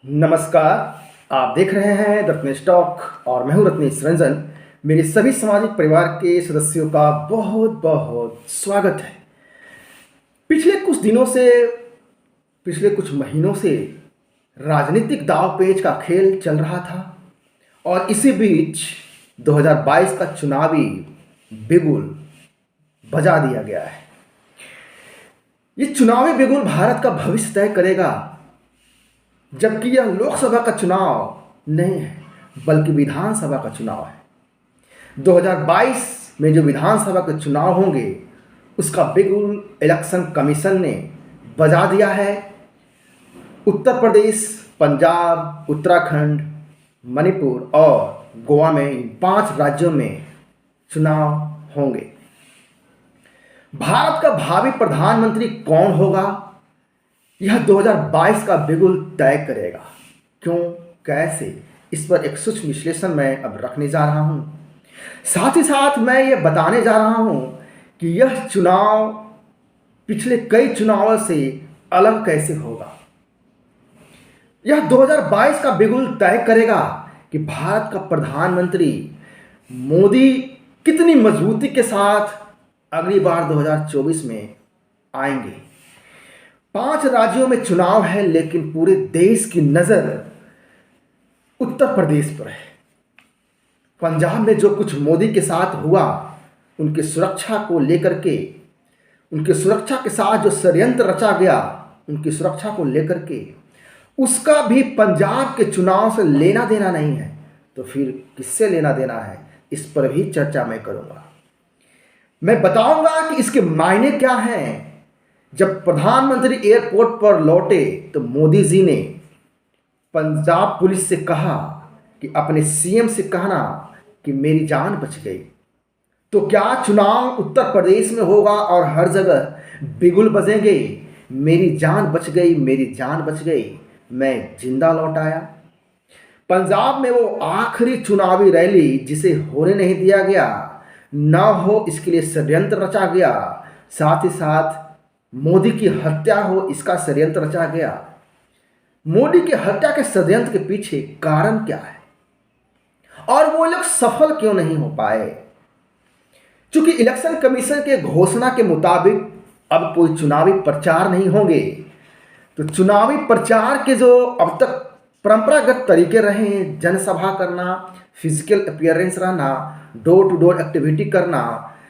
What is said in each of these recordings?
नमस्कार। आप देख रहे हैं रत्नेश टॉक और मैं हूं रत्नेश रंजन। मेरे सभी सामाजिक परिवार के सदस्यों का बहुत बहुत स्वागत है। पिछले कुछ दिनों से पिछले कुछ महीनों से राजनीतिक दाव पेच का खेल चल रहा था और इसी बीच 2022 का चुनावी बिगुल बजा दिया गया है। ये चुनावी बिगुल भारत का भविष्य तय करेगा, जबकि यह लोकसभा का चुनाव नहीं है बल्कि विधानसभा का चुनाव है। 2022 में जो विधानसभा के चुनाव होंगे उसका बिगुल इलेक्शन कमीशन ने बजा दिया है। उत्तर प्रदेश, पंजाब, उत्तराखंड, मणिपुर और गोवा में इन 5 राज्यों में चुनाव होंगे। भारत का भावी प्रधानमंत्री कौन होगा, यह 2022 का बिगुल तय करेगा। क्यों, कैसे, इस पर एक सूक्ष्म विश्लेषण मैं अब रखने जा रहा हूं। साथ ही साथ मैं ये बताने जा रहा हूं कि यह चुनाव पिछले कई चुनावों से अलग कैसे होगा। यह 2022 का बिगुल तय करेगा कि भारत का प्रधानमंत्री मोदी कितनी मजबूती के साथ अगली बार 2024 में आएंगे। 5 राज्यों में चुनाव है, लेकिन पूरे देश की नजर उत्तर प्रदेश पर है। पंजाब में जो कुछ मोदी के साथ हुआ, उनकी सुरक्षा को लेकर के, उनकी सुरक्षा के साथ जो षड्यंत्र रचा गया, उनकी सुरक्षा को लेकर के, उसका भी पंजाब के चुनाव से लेना देना नहीं है। तो फिर किससे लेना देना है, इस पर भी चर्चा मैं करूंगा। मैं बताऊंगा कि इसके मायने क्या हैं। जब प्रधानमंत्री एयरपोर्ट पर लौटे तो मोदी जी ने पंजाब पुलिस से कहा कि अपने सीएम से कहना कि मेरी जान बच गई। तो क्या चुनाव उत्तर प्रदेश में होगा और हर जगह बिगुल बजेंगे, मेरी जान बच गई, मेरी जान बच गई, मैं जिंदा लौट आया। पंजाब में वो आखिरी चुनावी रैली जिसे होने नहीं दिया गया, ना हो इसके लिए षड्यंत्र रचा गया, साथ ही साथ मोदी की हत्या हो इसका षड्यंत्र रचा गया। मोदी की हत्या के षड्यंत्र के पीछे कारण क्या है और वो लोग सफल क्यों नहीं हो पाए? चूंकि इलेक्शन कमीशन के घोषणा के मुताबिक अब कोई चुनावी प्रचार नहीं होंगे, तो चुनावी प्रचार के जो अब तक परंपरागत तरीके रहे हैं, जनसभा करना, फिजिकल अपीयरेंस रहना, डोर टू डोर एक्टिविटी करना,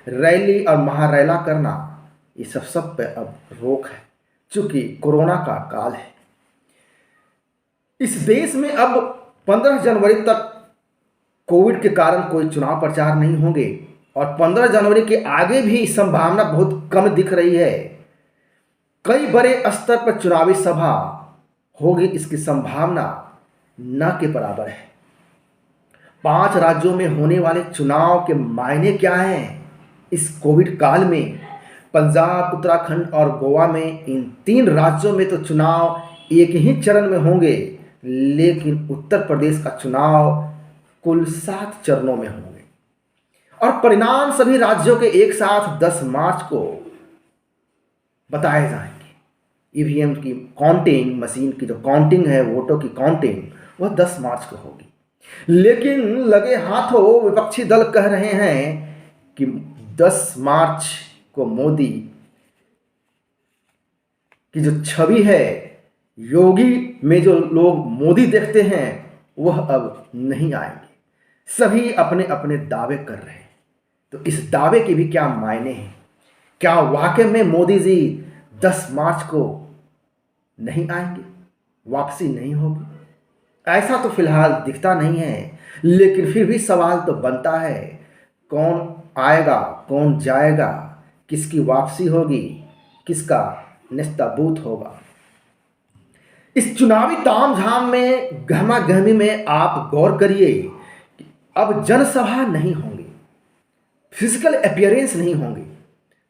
रैली और महारैला करना, ये सब पे अब रोक है, चूंकि कोरोना का काल है। इस देश में अब 15 जनवरी तक कोविड के कारण कोई चुनाव प्रचार नहीं होंगे और 15 जनवरी के आगे भी संभावना बहुत कम दिख रही है। कई बड़े स्तर पर चुनावी सभा होगी, इसकी संभावना न के बराबर है। 5 राज्यों में होने वाले चुनाव के मायने क्या हैं इस कोविड काल में? पंजाब, उत्तराखंड और गोवा में, इन 3 राज्यों में तो चुनाव एक ही चरण में होंगे, लेकिन उत्तर प्रदेश का चुनाव कुल 7 चरणों में होंगे और परिणाम सभी राज्यों के एक साथ 10 मार्च को बताए जाएंगे। ईवीएम की काउंटिंग, मशीन की जो काउंटिंग है, वोटों की काउंटिंग, वह 10 मार्च को होगी। लेकिन लगे हाथों विपक्षी दल कह रहे हैं कि 10 मार्च को मोदी की जो छवि है, योगी में जो लोग मोदी देखते हैं, वह अब नहीं आएंगे। सभी अपने अपने दावे कर रहे हैं। तो इस दावे के भी क्या मायने हैं? क्या वाकई में मोदी जी 10 मार्च को नहीं आएंगे, वापसी नहीं होगी? ऐसा तो फिलहाल दिखता नहीं है, लेकिन फिर भी सवाल तो बनता है, कौन आएगा, कौन जाएगा, किसकी वापसी होगी, किसका निस्ताबूत होगा? इस चुनावी तामझाम में, गहमा गहमी में आप गौर करिए कि अब जनसभा नहीं होंगी, फिजिकल अपीयरेंस नहीं होंगी,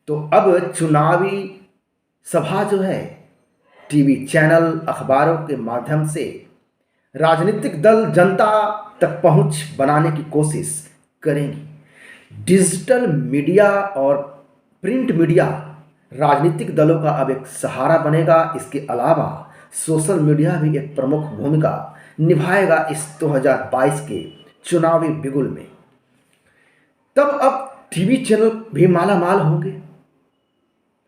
तो अब चुनावी सभा जो है टीवी चैनल, अखबारों के माध्यम से राजनीतिक दल जनता तक पहुंच बनाने की कोशिश करेंगी। डिजिटल मीडिया और प्रिंट मीडिया राजनीतिक दलों का अब एक सहारा बनेगा। इसके अलावा सोशल मीडिया भी एक प्रमुख भूमिका निभाएगा इस 2022 के चुनावी बिगुल में। तब अब टीवी चैनल भी माला माल होंगे,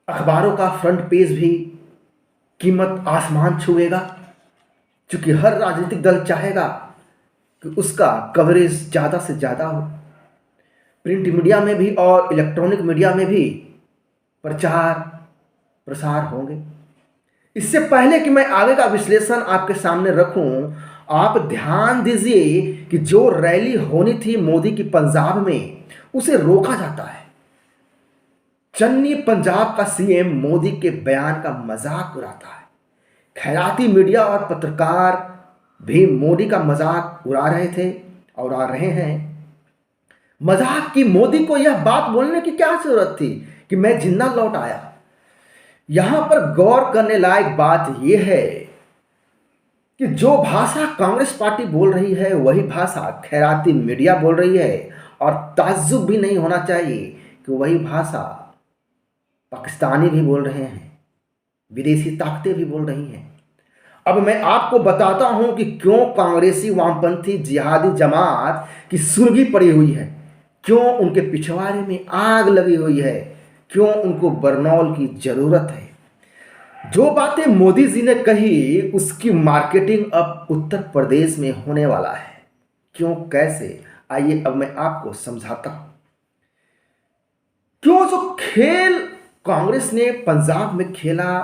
अखबारों का फ्रंट पेज भी कीमत आसमान छुएगा, क्योंकि हर राजनीतिक दल चाहेगा कि उसका कवरेज ज़्यादा से ज़्यादा हो। प्रिंट मीडिया में भी और इलेक्ट्रॉनिक मीडिया में भी प्रचार प्रसार होंगे। इससे पहले कि मैं आगे का विश्लेषण आपके सामने रखूं, आप ध्यान दीजिए कि जो रैली होनी थी मोदी की पंजाब में, उसे रोका जाता है। चन्नी पंजाब का सीएम मोदी के बयान का मजाक उड़ाता है। खैराती मीडिया और पत्रकार भी मोदी का मजाक उड़ा रहे थे और उड़ा रहे हैं। मजाक की मोदी को यह बात बोलने की क्या जरूरत थी कि मैं जिंदा लौट आया। यहां पर गौर करने लायक बात यह है कि जो भाषा कांग्रेस पार्टी बोल रही है वही भाषा खैराती मीडिया बोल रही है, और ताज्जुब भी नहीं होना चाहिए कि वही भाषा पाकिस्तानी भी बोल रहे हैं, विदेशी ताकतें भी बोल रही हैं। अब मैं आपको बताता हूं कि क्यों कांग्रेसी वामपंथी जिहादी जमात की सुर्गी पड़ी हुई है, क्यों उनके पिछवाड़े में आग लगी हुई है, क्यों उनको बरनौल की जरूरत है। जो बातें मोदी जी ने कही उसकी मार्केटिंग अब उत्तर प्रदेश में होने वाला है। क्यों, कैसे, आइए अब मैं आपको समझाता हूं। क्यों जो खेल कांग्रेस ने पंजाब में खेला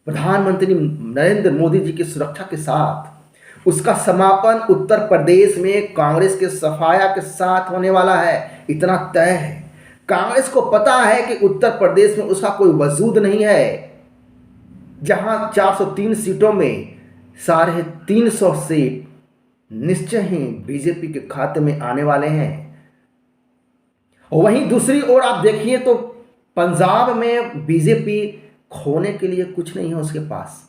प्रधानमंत्री नरेंद्र मोदी जी की सुरक्षा के साथ, उसका समापन उत्तर प्रदेश में कांग्रेस के सफाया के साथ होने वाला है, इतना तय है। कांग्रेस को पता है कि उत्तर प्रदेश में उसका कोई वजूद नहीं है, जहां 403 सीटों में 350 सीट निश्चय ही बीजेपी के खाते में आने वाले हैं। वहीं दूसरी ओर आप देखिए तो पंजाब में बीजेपी खोने के लिए कुछ नहीं है उसके पास।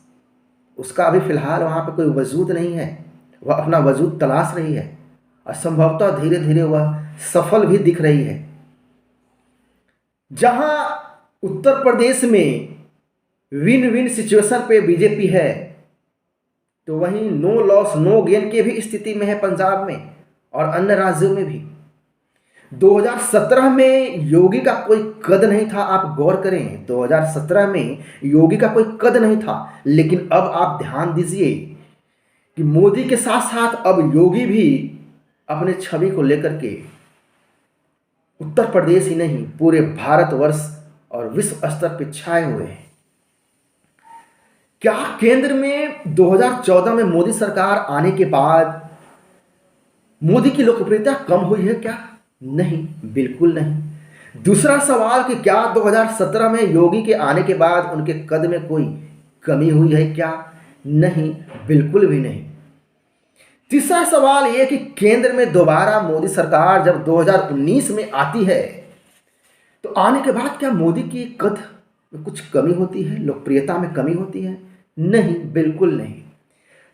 उसका अभी फिलहाल वहां पे कोई वजूद नहीं है, वह अपना वजूद तलाश रही है और संभवतः धीरे धीरे वह सफल भी दिख रही है। जहां उत्तर प्रदेश में विन विन सिचुएशन पे बीजेपी है, तो वहीं नो लॉस नो गेन की भी स्थिति में है पंजाब में और अन्य राज्यों में भी। 2017 में योगी का कोई कद नहीं था, आप गौर करें, 2017 में योगी का कोई कद नहीं था, लेकिन अब आप ध्यान दीजिए कि मोदी के साथ साथ अब योगी भी अपने छवि को लेकर के उत्तर प्रदेश ही नहीं पूरे भारतवर्ष और विश्व स्तर पर छाए हुए हैं। क्या केंद्र में 2014 में मोदी सरकार आने के बाद मोदी की लोकप्रियता कम हुई है क्या? नहीं, बिल्कुल नहीं। दूसरा सवाल कि क्या 2017 में योगी के आने के बाद उनके कद में कोई कमी हुई है क्या? नहीं, बिल्कुल भी नहीं। तीसरा सवाल यह कि केंद्र में दोबारा मोदी सरकार जब 2019 में आती है, तो आने के बाद क्या मोदी की कद में कुछ कमी होती है, लोकप्रियता में कमी होती है? नहीं, बिल्कुल नहीं।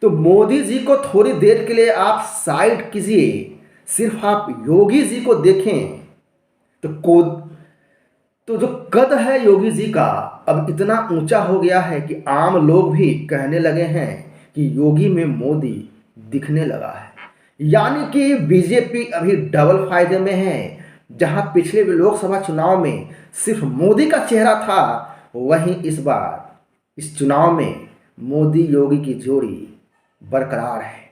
तो मोदी जी को थोड़ी देर के लिए आप साइड कीजिए, सिर्फ आप योगी जी को देखें तो जो कद है योगी जी का अब इतना ऊंचा हो गया है कि आम लोग भी कहने लगे हैं कि योगी में मोदी दिखने लगा है। यानी कि बीजेपी अभी डबल फायदे में है। जहां पिछले लोकसभा चुनाव में सिर्फ मोदी का चेहरा था, वहीं इस बार इस चुनाव में मोदी योगी की जोड़ी बरकरार है,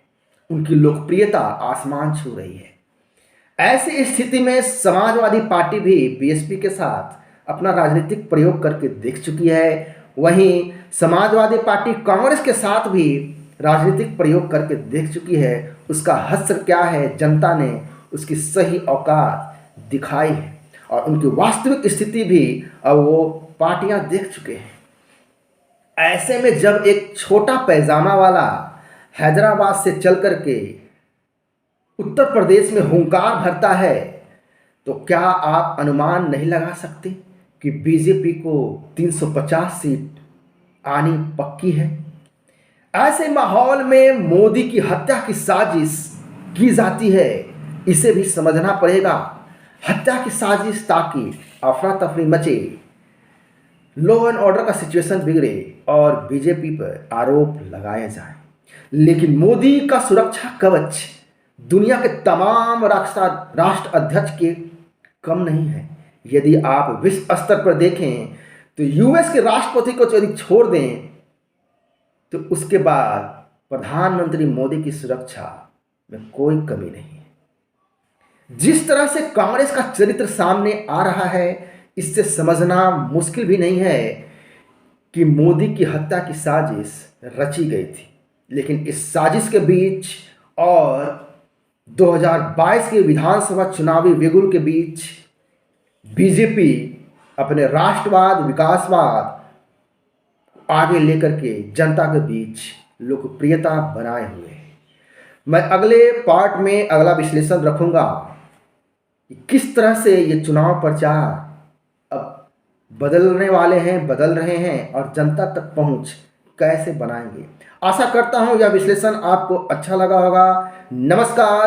उनकी लोकप्रियता आसमान छू रही है। ऐसी स्थिति में समाजवादी पार्टी भी बीएसपी के साथ अपना राजनीतिक प्रयोग करके देख चुकी है। वहीं समाजवादी पार्टी कांग्रेस के साथ भी राजनीतिक प्रयोग करके देख चुकी है। उसका हश्र क्या है, जनता ने उसकी सही औकात दिखाई है और उनकी वास्तविक स्थिति भी अब वो पार्टियां देख चुके हैं। ऐसे में जब एक छोटा पैजामा वाला हैदराबाद से चल करके उत्तर प्रदेश में हुंकार भरता है, तो क्या आप अनुमान नहीं लगा सकते कि बीजेपी को 350 सीट आनी पक्की है? ऐसे माहौल में मोदी की हत्या की साजिश की जाती है, इसे भी समझना पड़ेगा। हत्या की साजिश ताकि अफरा तफरी मचे, लॉ एंड ऑर्डर का सिचुएशन बिगड़े और बीजेपी पर आरोप लगाए जाए। लेकिन मोदी का सुरक्षा कवच दुनिया के तमाम राष्ट्र अध्यक्ष के कम नहीं है। यदि आप विश्व स्तर पर देखें तो यूएस के राष्ट्रपति को यदि छोड़ दें तो उसके बाद प्रधानमंत्री मोदी की सुरक्षा में कोई कमी नहीं है। जिस तरह से कांग्रेस का चरित्र सामने आ रहा है, इससे समझना मुश्किल भी नहीं है कि मोदी की हत्या की साजिश रची गई थी। लेकिन इस साजिश के बीच और 2022 के विधानसभा चुनावी बिगुल के बीच बीजेपी अपने राष्ट्रवाद विकासवाद आगे लेकर के जनता के बीच लोकप्रियता बनाए हुए है। मैं अगले पार्ट में अगला विश्लेषण रखूंगा कि किस तरह से ये चुनाव प्रचार अब बदलने वाले हैं, बदल रहे हैं और जनता तक पहुंच कैसे बनाएंगे। आशा करता हूं यह विश्लेषण आपको अच्छा लगा होगा। नमस्कार।